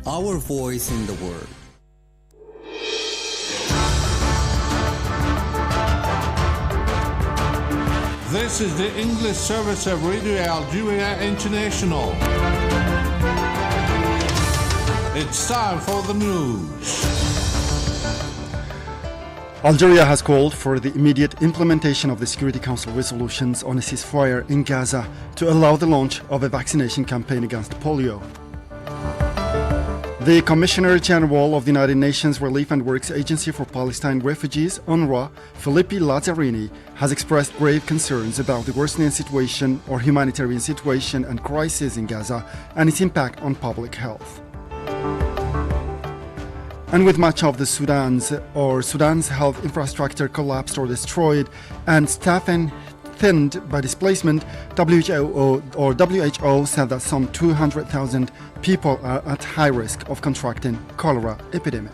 our voice in the world. This is the English service of Radio Algeria International. It's time for the news. Algeria has called for the immediate implementation of the Security Council resolutions on a ceasefire in Gaza to allow the launch of a vaccination campaign against polio. The Commissioner General of the United Nations Relief and Works Agency for Palestine Refugees, UNRWA, Filippi Lazzarini, has expressed grave concerns about the worsening situation or humanitarian situation and crisis in Gaza and its impact on public health. And with much of the Sudan's health infrastructure collapsed or destroyed and staffing thinned by displacement, WHO said that some 200,000 people are at high risk of contracting cholera epidemic.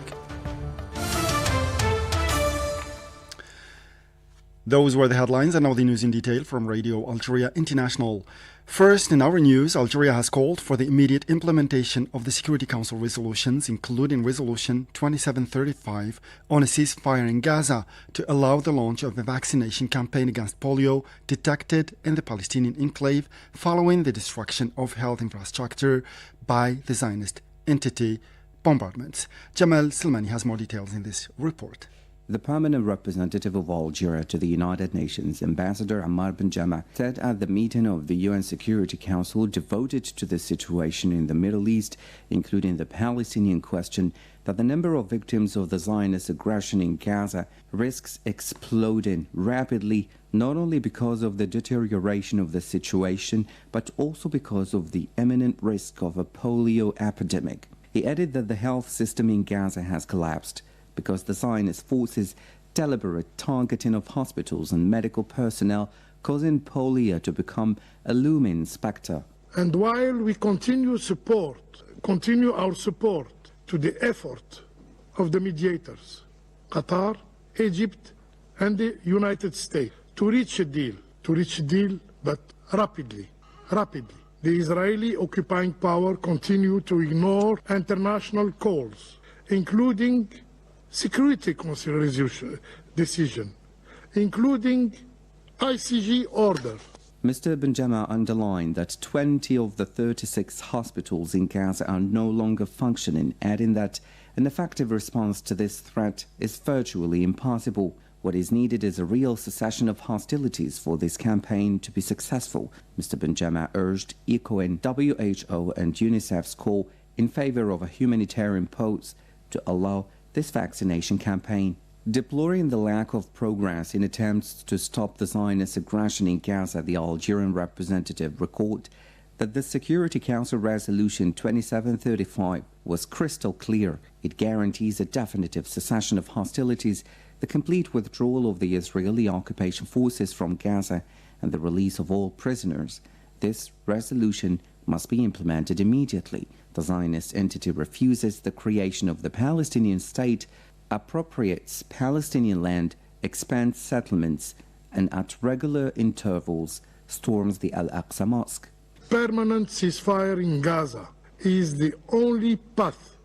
Those were the headlines, and now the news in detail from Radio Algeria International. First, in our news, Algeria has called for the immediate implementation of the Security Council resolutions, including Resolution 2735 on a ceasefire in Gaza to allow the launch of a vaccination campaign against polio detected in the Palestinian enclave following the destruction of health infrastructure by the Zionist entity bombardments. Jamal Silmani has more details in this report. The permanent representative of Algeria to the United Nations, Ambassador Ammar Benjama, said at the meeting of the UN Security Council devoted to the situation in the Middle East, including the Palestinian question, that the number of victims of the Zionist aggression in Gaza risks exploding rapidly, not only because of the deterioration of the situation, but also because of the imminent risk of a polio epidemic. He added that the health system in Gaza has collapsed because the Zionist forces' deliberate targeting of hospitals and medical personnel, causing polio to become a looming spectre. And while we continue our support to the effort of the mediators, Qatar, Egypt, and the United States, to reach a deal, but rapidly. The Israeli occupying power continue to ignore international calls, including Security Council resolution decision, including ICG order. Mr. Benjama underlined that 20 of the 36 hospitals in Gaza are no longer functioning, adding that an effective response to this threat is virtually impossible. What is needed is a real cessation of hostilities for this campaign to be successful. Mr. Benjama urged, echoing WHO and UNICEF's call in favor of a humanitarian pause to allow this vaccination campaign. Deploring the lack of progress in attempts to stop the Zionist aggression in Gaza, the Algerian representative recalled that the Security Council Resolution 2735 was crystal clear. It guarantees a definitive cessation of hostilities, the complete withdrawal of the Israeli occupation forces from Gaza, and the release of all prisoners. This resolution must be implemented immediately. The Zionist entity refuses the creation of the Palestinian state, appropriates Palestinian land, expands settlements, and at regular intervals storms the Al-Aqsa Mosque. Permanent ceasefire in Gaza is the only path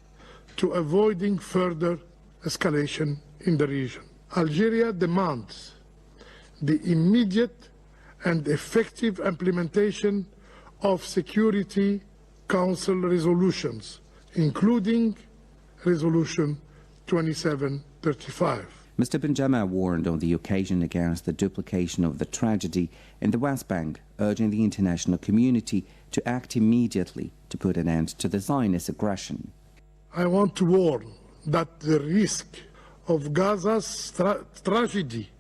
to avoiding further escalation in the region. Algeria demands the immediate and effective implementation of Security Council resolutions, including Resolution 2735. Mr. Benjama warned on the occasion against the duplication of the tragedy in the West Bank, urging the international community to act immediately to put an end to the Zionist aggression. I want to warn that the risk of Gaza's tragedy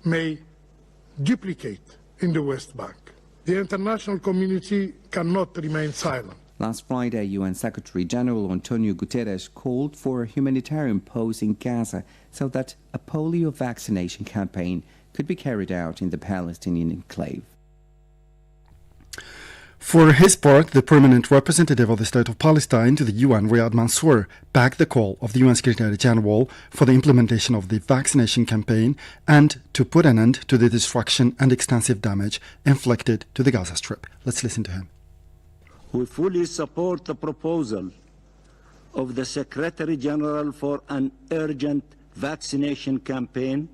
may duplicate in the West Bank. The international community cannot remain silent. Last Friday, UN Secretary-General Antonio Guterres called for a humanitarian pause in Gaza so that a polio vaccination campaign could be carried out in the Palestinian enclave. For his part, the permanent representative of the State of Palestine to the UN, Riyad Mansour, backed the call of the UN Secretary General for the implementation of the vaccination campaign and to put an end to the destruction and extensive damage inflicted to the Gaza Strip. Let's listen to him. We fully support the proposal of the Secretary General for an urgent vaccination campaign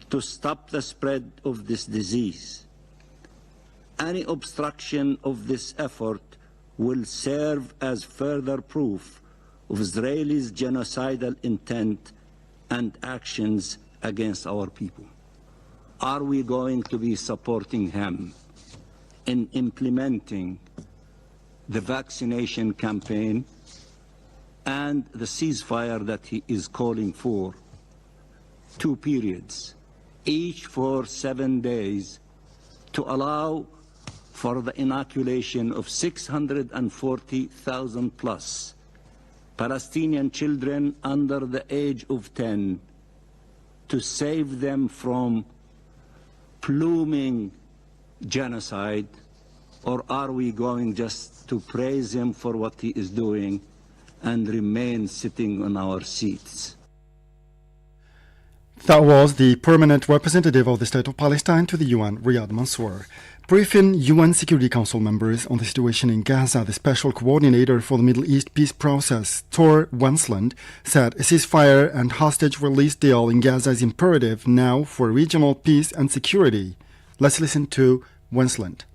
to stop the spread of this disease. Any obstruction of this effort will serve as further proof of Israel's genocidal intent and actions against our people. Are we going to be supporting him in implementing the vaccination campaign and the ceasefire that he is calling for? 2 periods, each for 7 days, to allow for the inoculation of 640,000 plus Palestinian children under the age of 10, to save them from pluming genocide? Or are we going just to praise him for what he is doing and remain sitting on our seats? That was the permanent representative of the State of Palestine to the UN, Riyad Mansour. Briefing UN Security Council members on the situation in Gaza, the Special Coordinator for the Middle East Peace Process, Tor Wensland, said a ceasefire and hostage release deal in Gaza is imperative now for regional peace and security. Let's listen to Wensland.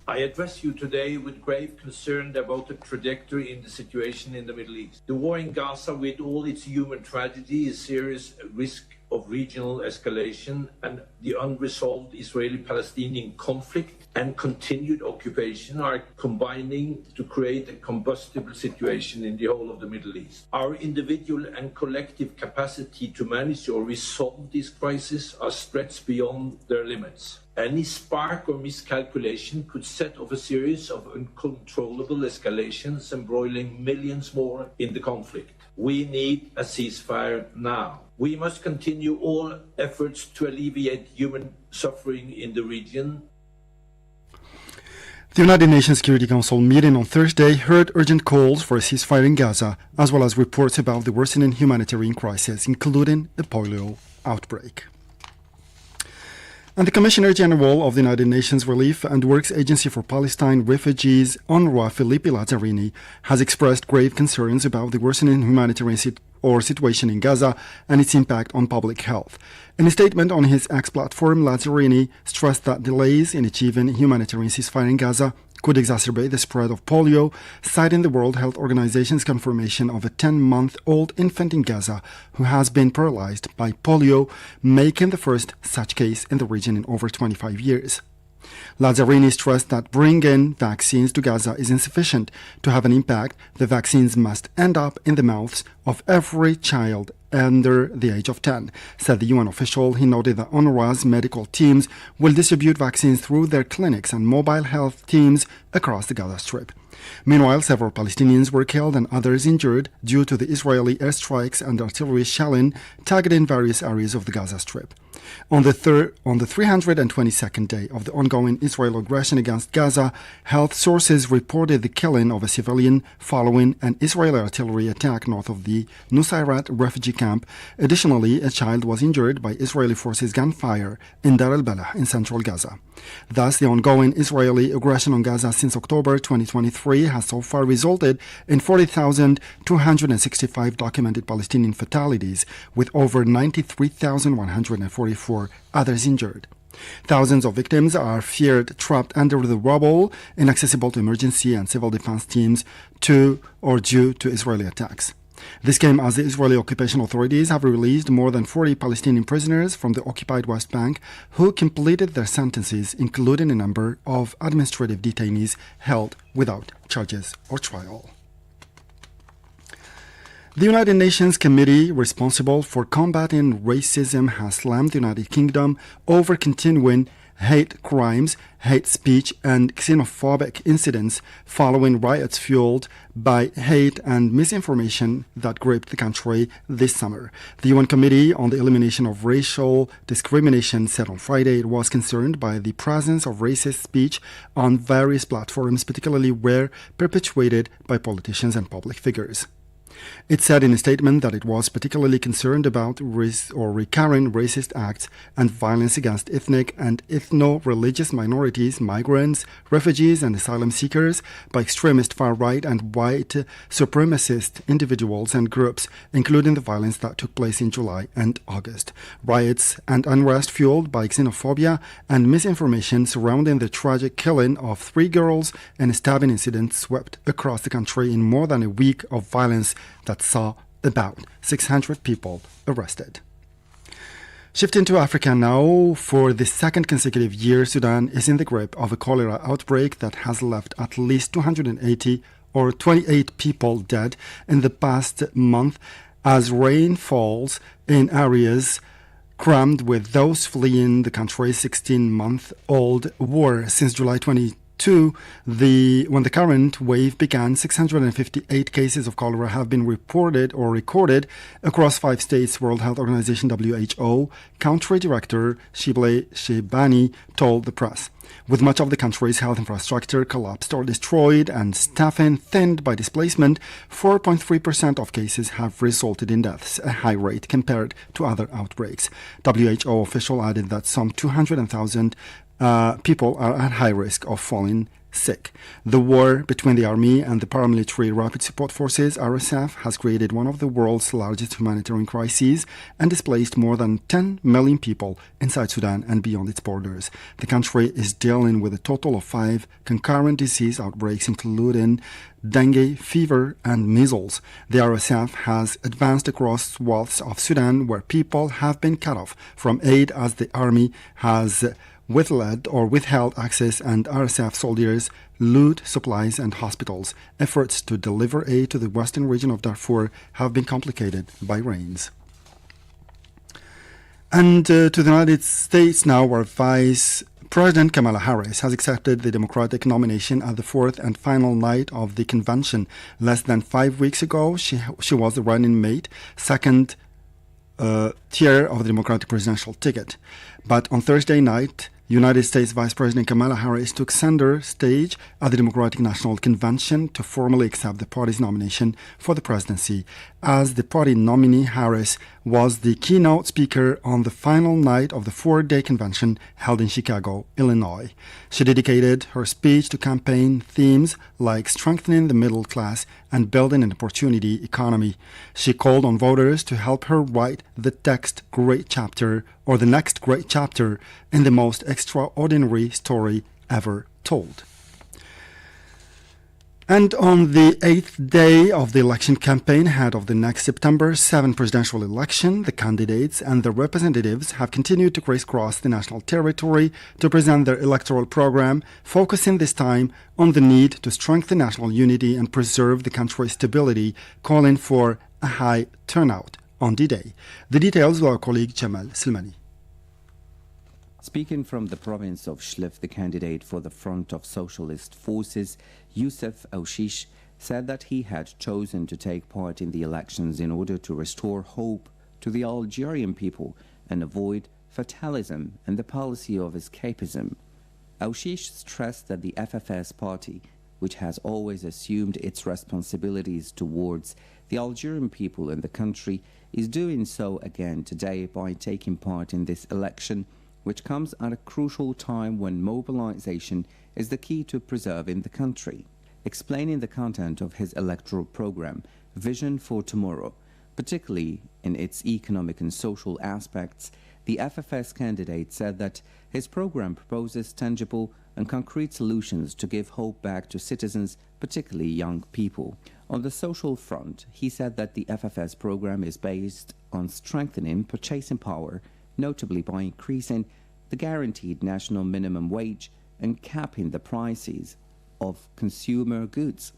I address you today with grave concern about the trajectory in the situation in the Middle East. The war in Gaza, with all its human tragedy, is serious risk of regional escalation, and the unresolved Israeli-Palestinian conflict and continued occupation are combining to create a combustible situation in the whole of the Middle East. Our individual and collective capacity to manage or resolve this crisis are stretched beyond their limits. Any spark or miscalculation could set off a series of uncontrollable escalations, embroiling millions more in the conflict. We need a ceasefire now. We must continue all efforts to alleviate human suffering in the region. The United Nations Security Council meeting on Thursday heard urgent calls for a ceasefire in Gaza, as well as reports about the worsening humanitarian crisis, including the polio outbreak. And the Commissioner General of the United Nations Relief and Works Agency for Palestine Refugees, UNRWA, Filippo Lazzarini, has expressed grave concerns about the worsening humanitarian situation in Gaza and its impact on public health. In a statement on his X platform, Lazzarini stressed that delays in achieving a humanitarian ceasefire in Gaza could exacerbate the spread of polio, citing the World Health Organization's confirmation of a 10-month-old infant in Gaza who has been paralyzed by polio, making the first such case in the region in over 25 years. Lazzarini stressed that bringing vaccines to Gaza is insufficient to have an impact. The vaccines must end up in the mouths of every child under the age of 10, said the UN official. He noted that UNRWA's medical teams will distribute vaccines through their clinics and mobile health teams across the Gaza Strip. Meanwhile, several Palestinians were killed and others injured due to the Israeli airstrikes and artillery shelling targeting various areas of the Gaza Strip. On the 322nd day of the ongoing Israeli aggression against Gaza, health sources reported the killing of a civilian following an Israeli artillery attack north of the Nusayrat refugee camp. Additionally, a child was injured by Israeli forces' gunfire in Dar al-Balah in central Gaza. Thus, the ongoing Israeli aggression on Gaza since October 2023 has so far resulted in 40,265 documented Palestinian fatalities, with over 93,144 others injured. Thousands of victims are feared trapped under the rubble, inaccessible to emergency and civil defense teams due to Israeli attacks. This came as the Israeli occupation authorities have released more than 40 Palestinian prisoners from the occupied West Bank who completed their sentences, including a number of administrative detainees held without charges or trial. The United Nations Committee responsible for combating racism has slammed the United Kingdom over continuing hate crimes, hate speech, and xenophobic incidents following riots fueled by hate and misinformation that gripped the country this summer. The UN Committee on the Elimination of Racial Discrimination said on Friday it was concerned by the presence of racist speech on various platforms, particularly where perpetuated by politicians and public figures. It said in a statement that it was particularly concerned about recurring racist acts and violence against ethnic and ethno-religious minorities, migrants, refugees and asylum seekers by extremist far-right and white supremacist individuals and groups, including the violence that took place in July and August. Riots and unrest fueled by xenophobia and misinformation surrounding the tragic killing of 3 girls and a stabbing incident swept across the country in more than a week of violence that saw about 600 people arrested. Shifting to Africa now, for the second consecutive year, Sudan is in the grip of a cholera outbreak that has left at least 280 or 28 people dead in the past month as rain falls in areas crammed with those fleeing the country's 16-month-old war. Since July 22, when the current wave began, 658 cases of cholera have been reported or recorded across 5 states, World Health Organization WHO Country Director Shibley Shebani told the press. With much of the country's health infrastructure collapsed or destroyed and staffing thinned by displacement, 4.3% of cases have resulted in deaths, a high rate compared to other outbreaks. WHO official added that some 200,000 people are at high risk of falling sick. The war between the army and the paramilitary Rapid Support Forces, RSF, has created one of the world's largest humanitarian crises and displaced more than 10 million people inside Sudan and beyond its borders. The country is dealing with a total of 5 concurrent disease outbreaks, including dengue, fever, and measles. The RSF has advanced across swaths of Sudan where people have been cut off from aid as the army has withheld access, and RSF soldiers loot supplies and hospitals. Efforts to deliver aid to the western region of Darfur have been complicated by rains. And to the United States now, where Vice President Kamala Harris has accepted the Democratic nomination at the 4th and final night of the convention. Less than 5 weeks ago, she was the running mate, second tier of the Democratic presidential ticket. But on Thursday night, United States Vice President Kamala Harris took center stage at the Democratic National Convention to formally accept the party's nomination for the presidency. As the party nominee, Harris was the keynote speaker on the final night of the 4-day convention held in Chicago, Illinois. She dedicated her speech to campaign themes like strengthening the middle class and building an opportunity economy. She called on voters to help her write the next great chapter in the most extraordinary story ever told. And on the 8th day of the election campaign ahead of the next September 7 presidential election, the candidates and the representatives have continued to crisscross the national territory to present their electoral program, focusing this time on the need to strengthen national unity and preserve the country's stability, calling for a high turnout on D-Day. The details with our colleague Jamal Silmani. Speaking from the province of Shlif, the candidate for the Front of Socialist Forces, Youssef Aushish, said that he had chosen to take part in the elections in order to restore hope to the Algerian people and avoid fatalism and the policy of escapism. Aushish stressed that the FFS party, which has always assumed its responsibilities towards the Algerian people and the country, is doing so again today by taking part in this election, which comes at a crucial time when mobilization is the key to preserving the country. Explaining the content of his electoral program, Vision for Tomorrow, particularly in its economic and social aspects, the FFS candidate said that his program proposes tangible and concrete solutions to give hope back to citizens, particularly young people. On the social front, he said that the FFS program is based on strengthening purchasing power, notably by increasing the guaranteed national minimum wage and capping the prices of consumer goods.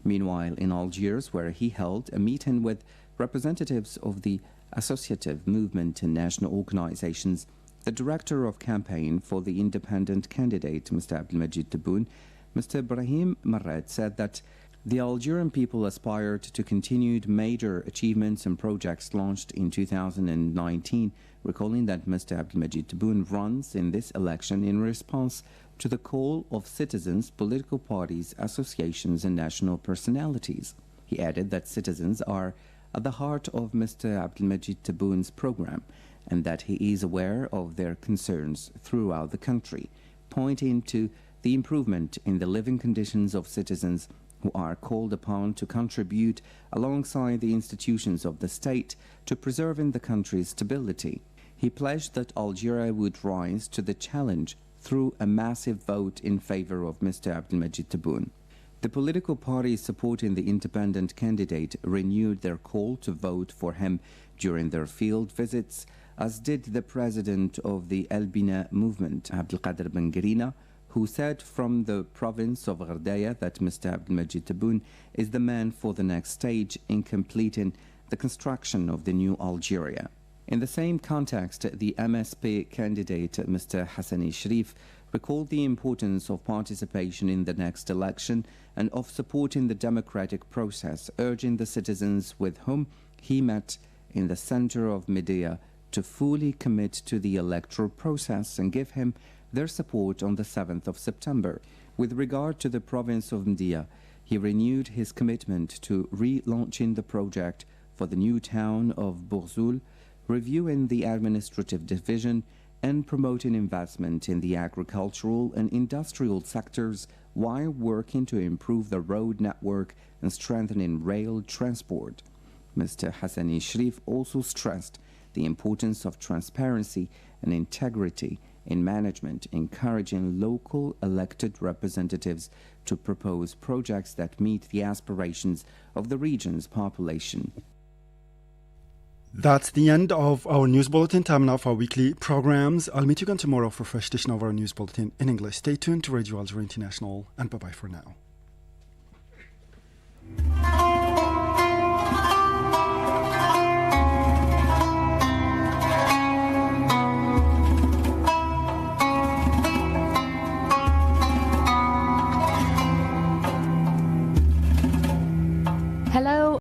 Meanwhile, in Algiers, where he held a meeting with representatives of the associative movement and national organizations, the director of campaign for the independent candidate, Mr. Abdelmajid Tebboune, Mr. Brahim Marred, said that the Algerian people aspired to continued major achievements and projects launched in 2019, recalling that Mr. Abdelmajid Tebboune runs in this election in response to the call of citizens, political parties, associations and national personalities. He added that citizens are at the heart of Mr. Abdelmajid Tebboun's program and that he is aware of their concerns throughout the country, pointing to the improvement in the living conditions of citizens who are called upon to contribute alongside the institutions of the state to preserving the country's stability. He pledged that Algeria would rise to the challenge through a massive vote in favor of Mr. Abdelmajid Tebboune. The political parties supporting the independent candidate renewed their call to vote for him during their field visits, as did the president of the El Bina movement, Abdelkader Bengerina, who said from the province of Ghardaya that Mr. Abdelmajid Tebboune is the man for the next stage in completing the construction of the new Algeria. In the same context, the MSP candidate, Mr. Hassani Sharif, recalled the importance of participation in the next election and of supporting the democratic process, urging the citizens with whom he met in the center of Media to fully commit to the electoral process and give him their support on the 7th of September. With regard to the province of Mdia, he renewed his commitment to relaunching the project for the new town of Bourzoul, reviewing the administrative division and promoting investment in the agricultural and industrial sectors while working to improve the road network and strengthening rail transport. Mr. Hassani Sharif also stressed the importance of transparency and integrity in management, encouraging local elected representatives to propose projects that meet the aspirations of the region's population. That's the end of our news bulletin. Time now for our weekly programs. I'll meet you again tomorrow for a fresh edition of our news bulletin in English. Stay tuned to Radio Algeria International, and bye-bye for now.